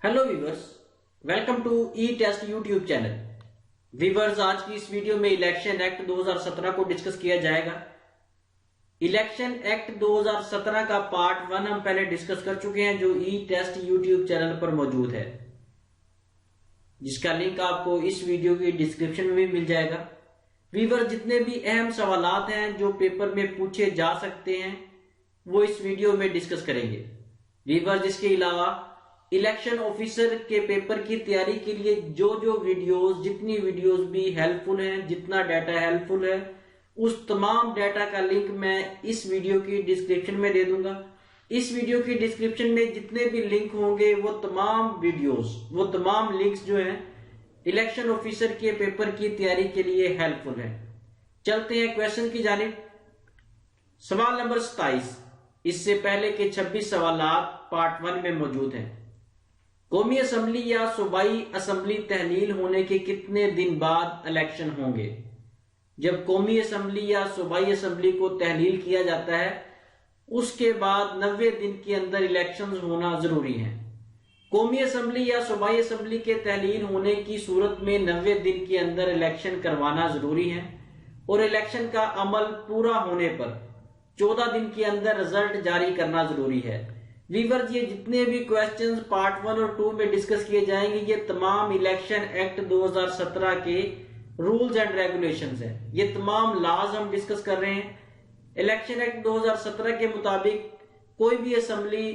Hello viewers, welcome to E test YouTube channel. Viewers, आज की इस वीडियो में इलेक्शन एक्ट 2017 को डिस्कस किया जाएगा। इलेक्शन एक्ट 2017 का पार्ट 1 हम पहले डिस्कस कर चुके हैं, जो ई टेस्ट यूट्यूब चैनल पर मौजूद है, जिसका लिंक आपको इस वीडियो की डिस्क्रिप्शन में भी मिल जाएगा। वीवर्स, जितने भी अहम सवालात हैं जो पेपर में पूछे जा सकते हैं वो इस वीडियो में डिस्कस करेंगे। वीवर्स, इसके अलावा इलेक्शन ऑफिसर के पेपर की तैयारी के लिए जो वीडियोस, जितनी वीडियोस भी हेल्पफुल हैं, जितना डाटा हेल्पफुल है, उस तमाम डाटा का लिंक मैं इस वीडियो की डिस्क्रिप्शन में दे दूंगा। इस वीडियो की डिस्क्रिप्शन में जितने भी लिंक होंगे वो तमाम वीडियोस, वो तमाम लिंक्स जो हैं इलेक्शन ऑफिसर के पेपर की तैयारी के लिए हेल्पफुल है। चलते हैं क्वेश्चन की जानिब। सवाल नंबर 27, इससे पहले के 26 सवालात पार्ट 1 में मौजूद हैं। कौमी असेंबली या सूबाई असेंबली तहलील होने के कितने दिन बाद इलेक्शन होंगे? जब कौमी असेंबली या सूबाई असेंबली को तहलील किया जाता है उसके बाद 90 दिन के अंदर इलेक्शंस होना जरूरी है। कौमी असेंबली या सूबाई असेंबली के तहलील होने की सूरत में 90 दिन के अंदर इलेक्शन करवाना जरूरी है और इलेक्शन का अमल पूरा होने पर 14 दिन के अंदर रिजल्ट जारी करना जरूरी है। वीवर्स, ये जितने भी क्वेश्चंस पार्ट 1 और 2 में डिस्कस किए जाएंगे ये तमाम इलेक्शन एक्ट 2017 के रूल्स एंड रेगुलेशंस हैं। ये तमाम लॉज हम डिस्कस कर रहे हैं। इलेक्शन एक्ट 2017 के मुताबिक कोई भी असेंबली,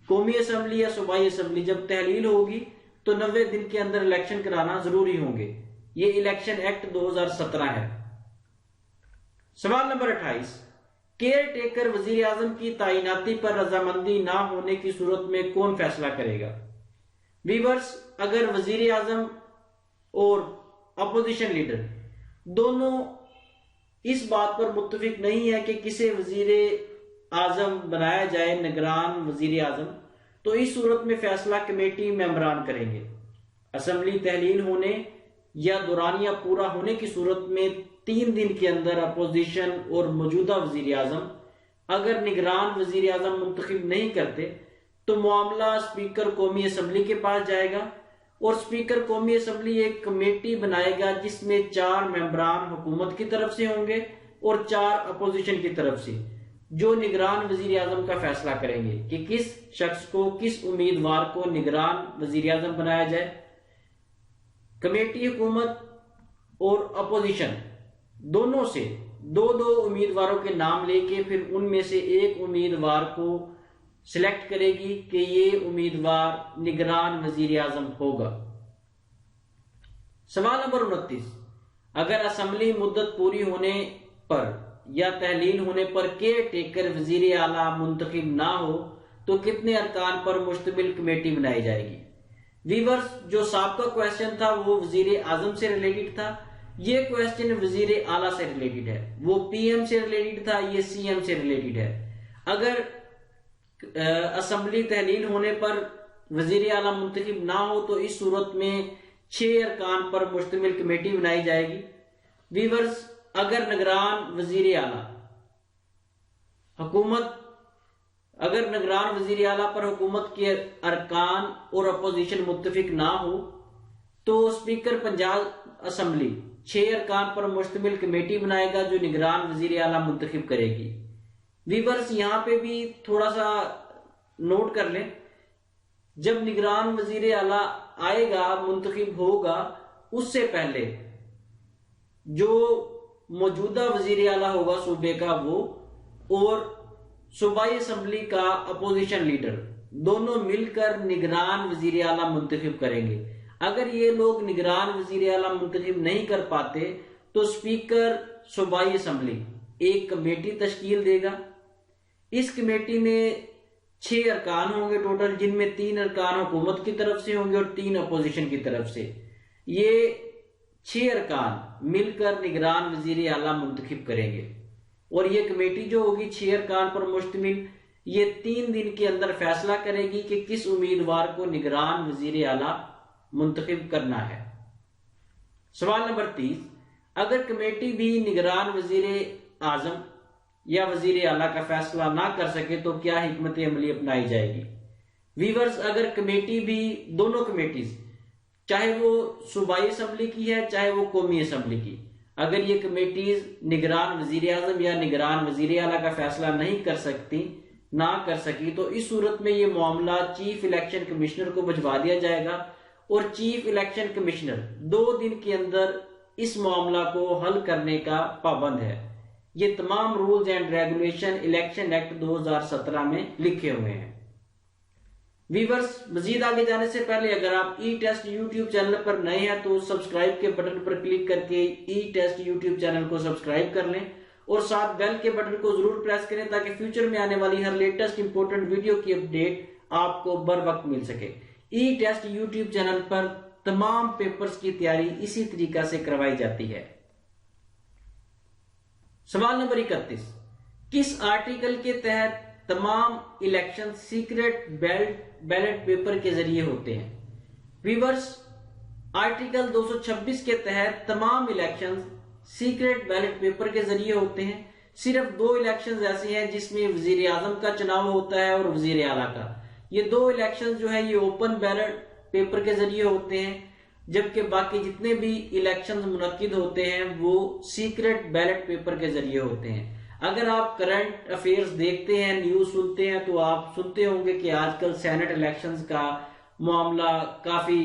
कौमी असेंबली या सूबाई असेंबली जब तहलील होगी तो 90 दिन के अंदर इलेक्शन कराना जरूरी होंगे। ये इलेक्शन एक्ट 2017 है। सवाल नंबर 28, केयर टेकर वजीर आजम की तैनाती पर रजामंदी ना होने की सूरत में कौन फैसला करेगा? वीवर्स, अगर वजीर आजम और अपोजिशन लीडर दोनों इस बात पर मुत्तफिक नहीं है कि किसे वजीर आजम बनाया जाए निगरान वजीर आजम, तो इस सूरत में फैसला कमेटी मेंबरान करेंगे। असेंबली तहलील होने या दौरानिया पूरा होने की सूरत में 3 दिन के अंदर अपोजिशन और मौजूदा वजीर आजम अगर निगरान वजीर आजम मुंतखब नहीं करते तो मामला स्पीकर कौमी असेंबली के पास जाएगा और स्पीकर कौमी असेंबली एक कमेटी बनाएगा जिसमें 4 मेंबरान हुकूमत की तरफ से होंगे और 4 अपोजिशन की तरफ से, जो निगरान वजीर आजम का फैसला करेंगे कि किस शख्स को, किस उम्मीदवार को निगरान वजीर आजम बनाया जाए। कमेटी हुकूमत और अपोजिशन दोनों से 2-2 उम्मीदवारों के नाम लेके फिर उनमें से एक उम्मीदवार को सिलेक्ट करेगी कि ये उम्मीदवार निगरान वजीर आजम होगा। सवाल नंबर 29, अगर असेंबली मुद्दत पूरी होने पर या तहलील होने पर केयर टेकर वजीर आला मुंतखब ना हो तो कितने अरकान पर मुश्तमिल कमेटी बनाई जाएगी? वीवर्स, जो साबका क्वेश्चन था वो वजीर आजम से रिलेटेड था, ये क्वेश्चन वजीर आला से रिलेटेड है। वो पीएम से रिलेटेड था, ये सीएम से रिलेटेड है। अगर असेंबली तहलील होने पर वजीर आला मुंतखब ना हो तो इस सूरत में 6 अरकान पर मुश्तमिल कमेटी बनाई जाएगी। वीवर्स, अगर निगरान वजीर आला हुकूमत, अगर निगरान वजीर आला पर हुकूमत के अरकान और अपोजिशन मुत्तफिक ना हो तो स्पीकर पंजाब असेंबली 6 अरकान पर मुश्तमिल कमेटी बनाएगा जो निगरान वजीर आला मुंतखब करेगी। वीवर्स, यहां पे भी थोड़ा सा नोट कर लें, जब निगरान वजीर आला आएगा, मुंतखब होगा, उससे पहले जो मौजूदा वजीर आला होगा सूबे का वो और सूबाई असेंबली का अपोजिशन लीडर दोनों मिलकर निगरान वजीर आला मुंतखब करेंगे। अगर ये लोग निगरान वजीर आला मुंतखब नहीं कर पाते तो स्पीकर सूबाई असेंबली एक कमेटी तश्कील देगा। इस कमेटी में 6 अरकान होंगे टोटल, जिनमें 3 अरकान हुकूमत की तरफ से होंगे और 3 अपोजिशन की तरफ से। ये 6 अरकान मिलकर निगरान वजीर आला मुंतखब करेंगे और ये कमेटी जो होगी 6 अरकान पर मुश्तमिल, ये 3 दिन के अंदर फैसला करेगी कि किस उम्मीदवार को निगरान वजीर आला मुंतखब करना है। सवाल नंबर 30, अगर कमेटी भी निगरान वजीर आजम या वजीर आला का फैसला ना कर सके तो क्या हिकमत अमली अपनाई जाएगी? वीवर्स अगर कमेटी भी, दोनों कमेटीज, चाहे वो सूबाई असम्बली की है चाहे वो कौमी असम्बली की, अगर ये कमेटीज निगरान वजीर आजम या निगरान वजीर आला का फैसला नहीं कर सकती, ना कर सकी, तो इस सूरत में ये मामला चीफ इलेक्शन कमिश्नर को भिजवा दिया जाएगा और चीफ इलेक्शन कमिश्नर 2 दिन के अंदर इस मामला को हल करने का पाबंद है। ये तमाम rules and regulation election act 2017 में लिखे हुए हैं। वीवर्स, मजीद आगे जाने से पहले अगर आप ई टेस्ट यूट्यूब चैनल पर नए हैं तो सब्सक्राइब के बटन पर क्लिक करके ई टेस्ट यूट्यूब चैनल को सब्सक्राइब कर लें और साथ बेल के बटन को जरूर प्रेस करें ताकि फ्यूचर में आने वाली हर लेटेस्ट इंपोर्टेंट वीडियो की अपडेट आपको बर वक्त मिल सके। ई टेस्ट यूट्यूब चैनल पर तमाम पेपर्स की तैयारी इसी तरीका से करवाई जाती है। सवाल नंबर 31, किस आर्टिकल के तहत तमाम इलेक्शन सीक्रेट बैलेट पेपर के जरिए होते हैं? व्यूअर्स, आर्टिकल 226 के तहत तमाम इलेक्शन सीक्रेट बैलेट पेपर के जरिए होते हैं। सिर्फ 2 इलेक्शन ऐसे हैं जिसमें वजीर आजम का चुनाव होता है और वजीर आला का। ये 2 इलेक्शन जो है ये ओपन बैलेट पेपर के जरिए होते हैं, जबकि बाकी जितने भी इलेक्शन मुनक्किद होते हैं वो सीक्रेट बैलेट पेपर के जरिए होते हैं। अगर आप करंट अफेयर्स देखते हैं, न्यूज सुनते हैं, तो आप सुनते होंगे कि आजकल सेनेट इलेक्शंस का मामला काफी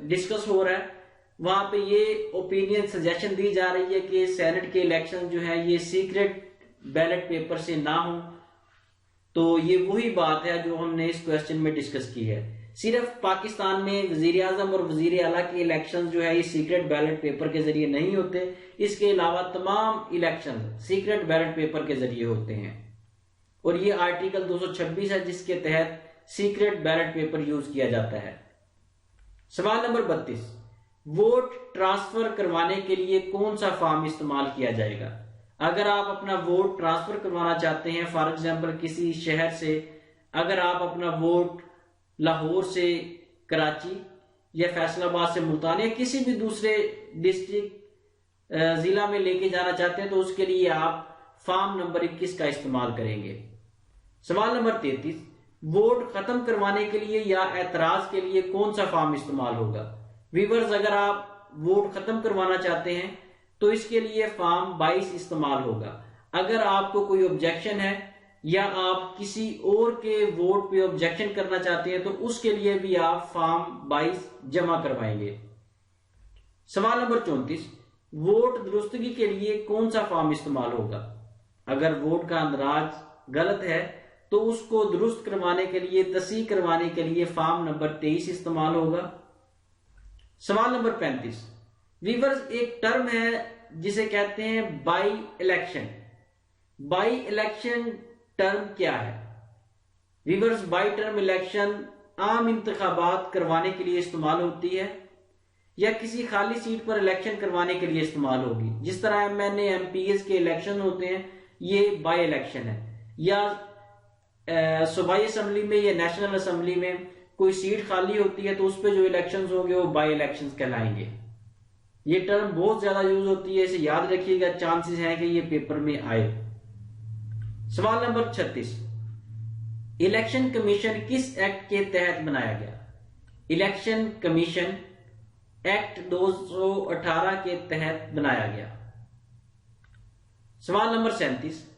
डिस्कस हो रहा है। वहां पे ये ओपिनियन सजेशन दी जा रही है कि सेनेट के इलेक्शन जो है ये सीक्रेट बैलेट पेपर से ना हो। तो ये वही बात है जो हमने इस क्वेश्चन में डिस्कस की है। सिर्फ पाकिस्तान में वजीर आजम और वजीर आला के इलेक्शन जो है ये सीक्रेट बैलेट पेपर के जरिए नहीं होते, इसके अलावा तमाम इलेक्शन सीक्रेट बैलेट पेपर के जरिए होते हैं। और ये आर्टिकल 226 है जिसके तहत सीक्रेट बैलेट पेपर यूज किया जाता है। सवाल नंबर 32, वोट ट्रांसफर करवाने के लिए कौन सा फॉर्म इस्तेमाल किया जाएगा? अगर आप अपना वोट ट्रांसफर करवाना चाहते हैं, फॉर एग्जाम्पल किसी शहर से, अगर आप अपना वोट लाहौर से कराची या फैसलाबाद से मुल्तान या किसी भी दूसरे डिस्ट्रिक्ट जिला में लेके जाना चाहते हैं तो उसके लिए आप फॉर्म नंबर 21 का इस्तेमाल करेंगे। सवाल नंबर 33, वोट खत्म करवाने के लिए या एतराज के लिए कौन सा फॉर्म इस्तेमाल होगा? व्यूअर्स, अगर आप वोट खत्म करवाना चाहते हैं तो इसके लिए फॉर्म 22 इस्तेमाल होगा। अगर आपको कोई ऑब्जेक्शन है या आप किसी और के वोट पे ऑब्जेक्शन करना चाहते हैं तो उसके लिए भी आप फॉर्म 22 जमा करवाएंगे। सवाल नंबर 34, वोट दुरुस्तगी के लिए कौन सा फॉर्म इस्तेमाल होगा? अगर वोट का अंदाज गलत है तो उसको दुरुस्त करवाने के लिए, तस्हीह करवाने के लिए फॉर्म नंबर 23 इस्तेमाल होगा। सवाल नंबर 35, व्यूअर्स, एक टर्म है जिसे कहते हैं by election. By election term क्या है? व्यूअर्स, बाई टर्म इलेक्शन आम इंतखाबात करवाने के लिए इस्तेमाल होती है या किसी खाली सीट पर इलेक्शन करवाने के लिए इस्तेमाल होगी। जिस तरह एमएनए एमपीएस के इलेक्शन होते हैं ये बाई इलेक्शन है, या सूबाई असम्बली में या नेशनल असम्बली में कोई सीट खाली होती है तो उस पर जो इलेक्शन होंगे वो बाई इलेक्शन कहलाएंगे। ये टर्म बहुत ज्यादा यूज होती है, इसे याद रखिएगा, चांसेस हैं कि ये पेपर में आए। सवाल नंबर 36, इलेक्शन कमीशन किस एक्ट के तहत बनाया गया? इलेक्शन कमीशन एक्ट 218 के तहत बनाया गया। सवाल नंबर 37,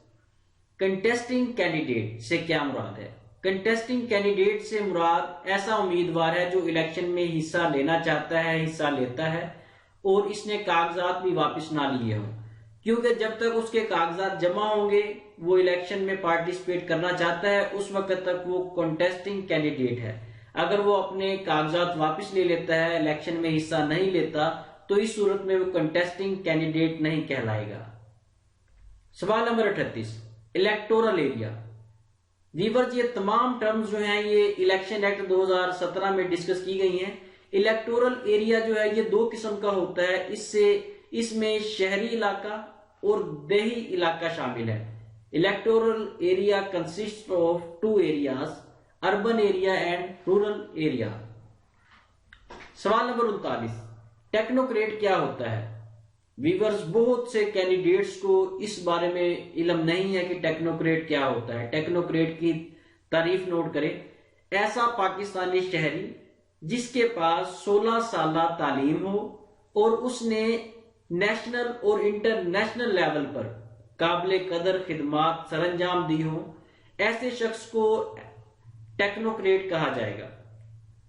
कंटेस्टिंग कैंडिडेट से क्या मुराद है? कंटेस्टिंग कैंडिडेट से मुराद ऐसा उम्मीदवार है जो इलेक्शन में हिस्सा लेना चाहता है, हिस्सा लेता है और इसने कागजात भी वापस ना लिए हों, क्योंकि जब तक उसके कागजात जमा होंगे वो इलेक्शन में पार्टिसिपेट करना चाहता है, उस वक्त तक वो कंटेस्टिंग कैंडिडेट है। अगर वो अपने कागजात वापस ले लेता है, इलेक्शन में हिस्सा नहीं लेता, तो इस सूरत में वो कंटेस्टिंग कैंडिडेट नहीं कहलाएगा। सवाल नंबर 38, इलेक्टोरल एरिया। व्यूअर्स, ये तमाम टर्म्स जो हैं ये इलेक्शन एक्ट 2017 में डिस्कस की गई हैं। इलेक्टोरल एरिया जो है ये 2 किस्म का होता है, इसमें शहरी इलाका और देही इलाका शामिल है। Electoral area consist of 2 areas, urban area and rural area. सवाल नंबर 39, टेक्नोक्रेट क्या होता है? व्यूअर्स, बहुत से कैंडिडेट्स को इस बारे में इल्म नहीं है कि टेक्नोक्रेट क्या होता है। टेक्नोक्रेट की तारीफ नोट करें। ऐसा पाकिस्तानी शहरी जिसके पास 16 साल तालीम हो और उसने नेशनल और इंटरनेशनल लेवल पर काबिल कदर खिदमात सरंजाम दी हो, ऐसे शख्स को टेक्नोक्रेट कहा जाएगा।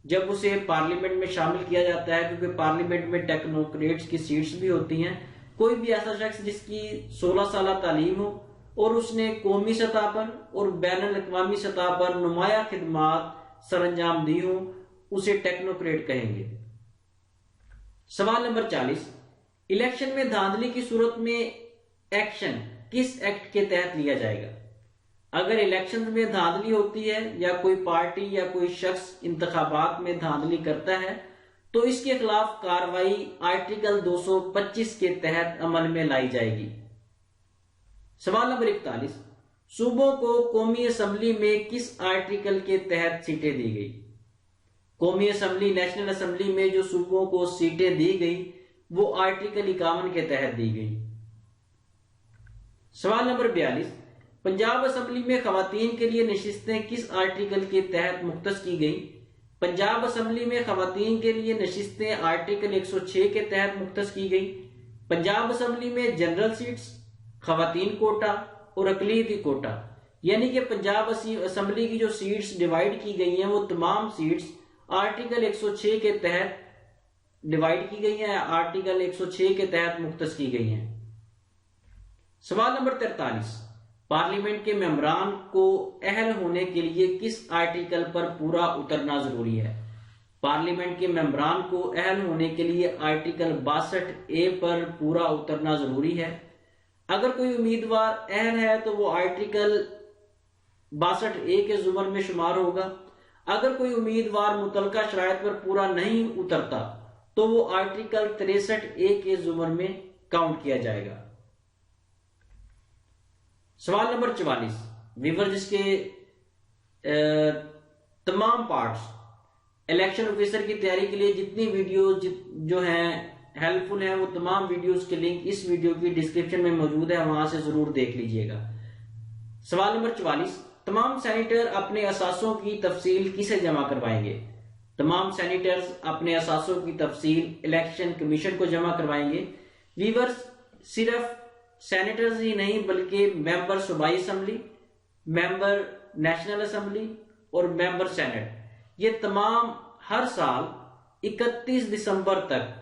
जब उसे पार्लियामेंट में शामिल किया जाता है, क्योंकि पार्लियामेंट में टेक्नोक्रेट्स की सीट्स भी होती हैं, कोई भी ऐसा शख्स जिसकी 16 साल तालीम हो और उसने कौमी सतह पर और बैनुल अक़वामी सतह पर नुमाया खिदमात सरंजाम दी हो, उसे टेक्नोक्रेट कहेंगे। सवाल नंबर 40, इलेक्शन में धांधली की सूरत में एक्शन किस एक्ट के तहत लिया जाएगा? अगर इलेक्शन में धांधली होती है या कोई पार्टी या कोई शख्स इंतखाबात में धांधली करता है तो इसके खिलाफ कार्रवाई आर्टिकल 225 के तहत अमल में लाई जाएगी। सवाल नंबर 41, सूबों को कौमी असेंबली में किस आर्टिकल के तहत सीटें दी गई? कौमी असेंबली, नेशनल असेंबली में जो सूबों को सीटें दी गई वो आर्टिकल 51 के तहत दी गई। सवाल नंबर 42, पंजाब असेंबली में खवातीन के लिए नशिस्तें किस आर्टिकल के तहत मुख्तस की गई? पंजाब असेंबली में खवातीन के लिए नशिस्तें आर्टिकल 106 के तहत मुख्तस की गई। पंजाब असेंबली में जनरल सीट्स, खवातीन कोटा और अकलीती कोटा, यानी कि पंजाब असेंबली की जो सीट्स डिवाइड की गई हैं वो तमाम सीट्स आर्टिकल 106 के तहत डिवाइड की गई हैं, आर्टिकल 106 के तहत मुख्तस की गई हैं। सवाल नंबर 43, पार्लियामेंट के मेंबरान को अहल होने के लिए किस आर्टिकल पर पूरा उतरना जरूरी है? पार्लियामेंट के मेंबरान को अहल होने के लिए आर्टिकल 62A पर पूरा उतरना जरूरी है। अगर कोई उम्मीदवार अहल है तो वो आर्टिकल 62A के जुमर में शुमार होगा। अगर कोई उम्मीदवार मुतलका शराइत पर पूरा नहीं उतरता तो वो आर्टिकल 63A के जुमर में काउंट किया जाएगा। सवाल नंबर 44, वीवर जिसके तमाम पार्ट्स इलेक्शन ऑफिसर की तैयारी के लिए जितनी वीडियोस जो हैं हेल्पफुल हैं वो तमाम वीडियोस के लिंक इस वीडियो की डिस्क्रिप्शन में मौजूद है, वहां से जरूर देख लीजिएगा। सवाल नंबर 44, तमाम सेनेटर अपने असासों की तफसील किसे जमा करवाएंगे? तमाम सेनेटर्स अपने असासों की तफसील इलेक्शन कमीशन को जमा करवाएंगे। वीवर्स, सिर्फ सेनेटर्स ही नहीं बल्कि मेंबर सूबाई असेंबली, मेंबर नेशनल असेंबली और मेंबर सेनेट, ये तमाम हर साल 31 दिसंबर तक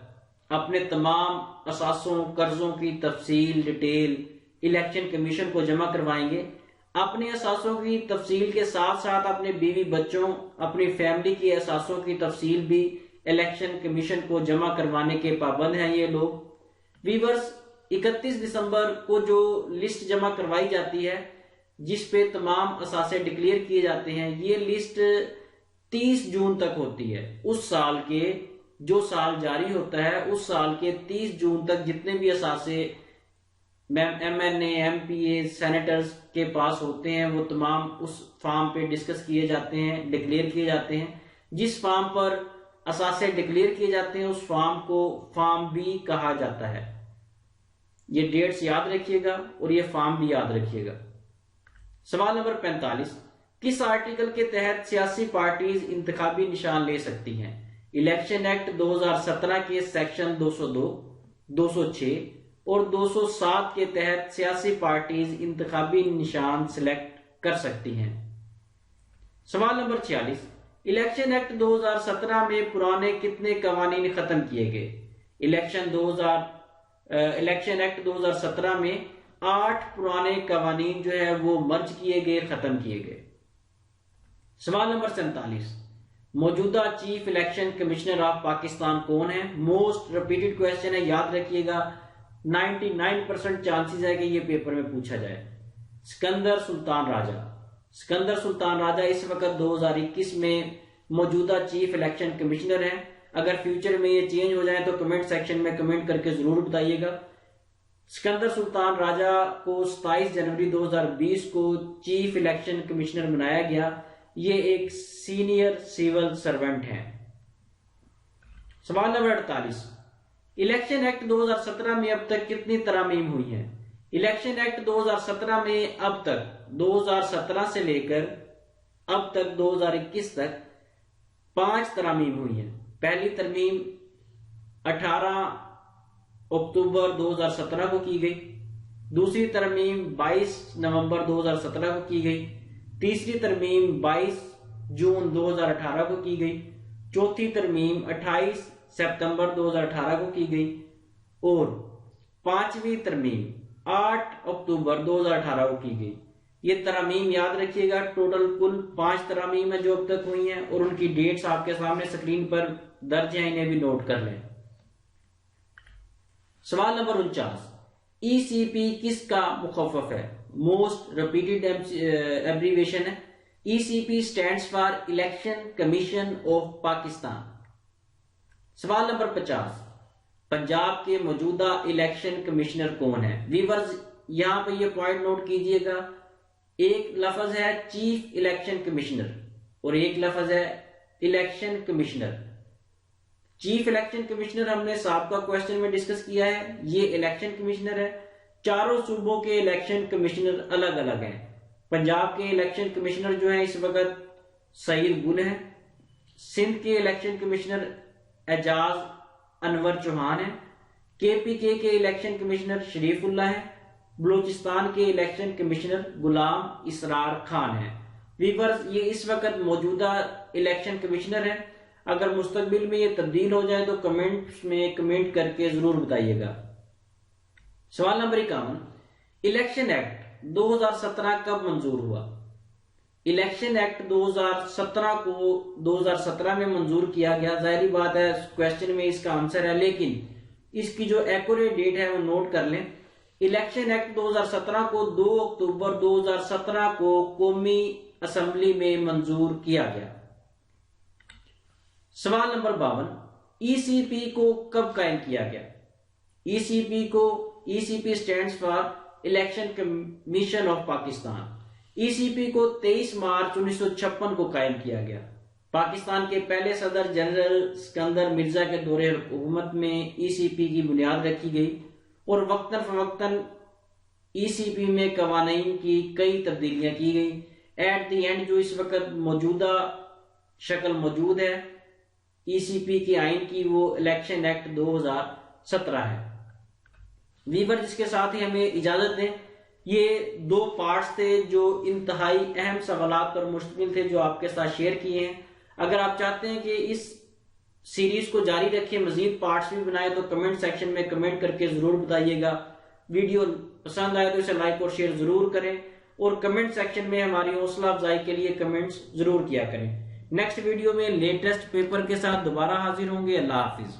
अपने तमाम असासों कर्जों की तफसील डिटेल इलेक्शन कमीशन को जमा करवाएंगे। अपने असासों की तफसील के साथ साथ अपने बीवी बच्चों, अपनी फैमिली के असासों की तफसील भी इलेक्शन कमीशन को जमा करवाने के पाबंद हैं ये लोग। वीवर्स, 31 दिसंबर को जो लिस्ट जमा करवाई जाती है जिस पे तमाम असासे डिक्लेयर किए जाते हैं, ये लिस्ट 30 जून तक होती है। उस साल के जो साल जारी होता है उस साल के 30 जून तक जितने भी असासे MNA, MPA, सेनेटर्स के पास होते हैं वो तमाम उस फॉर्म पे डिस्कस किए जाते हैं, डिक्लेयर किए जाते हैं। जिस फॉर्म पर असासे डिक्लेयर किए जाते हैं उस फॉर्म को फॉर्म बी कहा जाता है। ये डेट्स याद रखिएगा और ये फॉर्म भी याद रखिएगा। सवाल नंबर 45, किस आर्टिकल के तहत सियासी पार्टीज इंतखाबी निशान ले सकती हैं? इलेक्शन एक्ट 2017 के सेक्शन 202, 206 और 207 के तहत सियासी पार्टीज इंतखाबी निशान सिलेक्ट कर सकती हैं। सवाल नंबर 46, इलेक्शन एक्ट 2017 में पुराने कितने कवानीन खत्म किए गए? इलेक्शन एक्ट 2017 में 8 पुराने कवानीन जो है वो मर्ज किए गए, खत्म किए गए। सवाल नंबर 47, मौजूदा chief election commissioner of Pakistan कौन है? मोस्ट रिपीटेड क्वेश्चन है, याद रखिएगा। 99% चांसेस है कि ये पेपर में पूछा जाए। सिकंदर सुल्तान राजा। सिकंदर सुल्तान राजा इस वक्त 2021 में मौजूदा चीफ इलेक्शन कमिश्नर हैं। अगर फ्यूचर में ये चेंज हो जाए तो कमेंट सेक्शन में कमेंट करके जरूर बताइएगा। सिकंदर सुल्तान राजा को 27 जनवरी 2020 को चीफ इलेक्शन कमिश्नर बनाया गया। ये एक सीनियर सिविल सर्वेंट हैं। सवाल नंबर 48, इलेक्शन एक्ट 2017 में अब तक कितनी तरामीम हुई हैं? इलेक्शन एक्ट 2017 में अब तक 2017 से लेकर अब तक 2021 तक 5 तरमीम हुई हैं। पहली तरमीम 18 अक्टूबर 2017 को की गई, दूसरी तरमीम 22 नवंबर 2017 को की गई, तीसरी तरमीम 22 जून 2018 को की गई, चौथी तरमीम 28 सितंबर 2018 को की गई और पांचवी तरमीम 8 अक्टूबर 2018 को की गई। ये तरमीम याद रखिएगा, टोटल कुल 5 तरमीम है जो अब तक हुई हैं और उनकी डेट्स आपके सामने स्क्रीन पर दर्ज हैं, इन्हें भी नोट कर लें। सवाल नंबर 49, ईसीपी किसका मुखफ़फ़ है? मोस्ट रिपीटेड एब्रीविएशन है। ECP stands for election commission of Pakistan. सवाल नंबर 50, पंजाब के मौजूदा इलेक्शन कमिश्नर कौन है? वीवर्स यहां पर ये पॉइंट नोट कीजिएगा, एक लफ्ज है चीफ इलेक्शन कमिश्नर और एक लफ्ज है election commissioner. Chief election commissioner हमने साबका क्वेश्चन में डिस्कस किया है, ये इलेक्शन कमिश्नर है। चारों सूबों के इलेक्शन कमिश्नर अलग अलग हैं। पंजाब के इलेक्शन कमिश्नर जो है इस वक्त सईद गुल है, सिंध के इलेक्शन कमिश्नर एजाज अनवर चौहान है, केपीके के इलेक्शन कमिश्नर शरीफुल्लाह है, बलूचिस्तान के इलेक्शन कमिश्नर गुलाम इसरार खान है। वीवर्स ये इस वक्त मौजूदा इलेक्शन कमिश्नर है। अगर मुस्तकबिल में ये तब्दील हो जाए तो कमेंट्स में कमेंट करके जरूर बताइएगा। सवाल नंबर 51, इलेक्शन एक्ट 2017 कब मंजूर हुआ? इलेक्शन एक्ट 2017 को 2017 में मंजूर किया गया। जाहिर बात है क्वेश्चन में इसका आंसर है, लेकिन इसकी जो एक्यूरेट डेट है वो नोट कर लें। इलेक्शन एक्ट 2017 को 2 अक्टूबर 2017 को कौमी असेंबली में मंजूर किया गया। सवाल नंबर 52, ईसीपी को कब कायम किया गया? ECP stands for election commission of Pakistan. ECP को 23 मार्च 1956 को कायम किया गया। पाकिस्तान के पहले सदर जनरल सिकंदर मिर्जा के दौरे हुकूमत में ईसीपी की बुनियाद रखी गई और वक्तन फवक्तन ईसीपी में कवानीन की कई तब्दीलियां की गई। एट द एंड जो इस वक्त मौजूदा शक्ल मौजूद है ईसीपी के आइन की, वो इलेक्शन एक्ट 2017 है। वीवर जिसके साथ ही हमें इजाजत दें। ये 2 पार्ट्स थे जो इंतहाई अहम सवालात पर मुश्तमिल थे जो आपके साथ शेयर किए हैं। अगर आप चाहते हैं कि इस सीरीज को जारी रखें, मजीद पार्ट्स भी बनाए, तो कमेंट सेक्शन में कमेंट करके जरूर बताइएगा। वीडियो पसंद आए तो इसे लाइक और शेयर जरूर करें और कमेंट सेक्शन में हमारी हौसला अफजाई के लिए कमेंट्स जरूर किया करें। नेक्स्ट वीडियो में लेटेस्ट पेपर के साथ दोबारा हाजिर होंगे। अल्लाह हाफिज।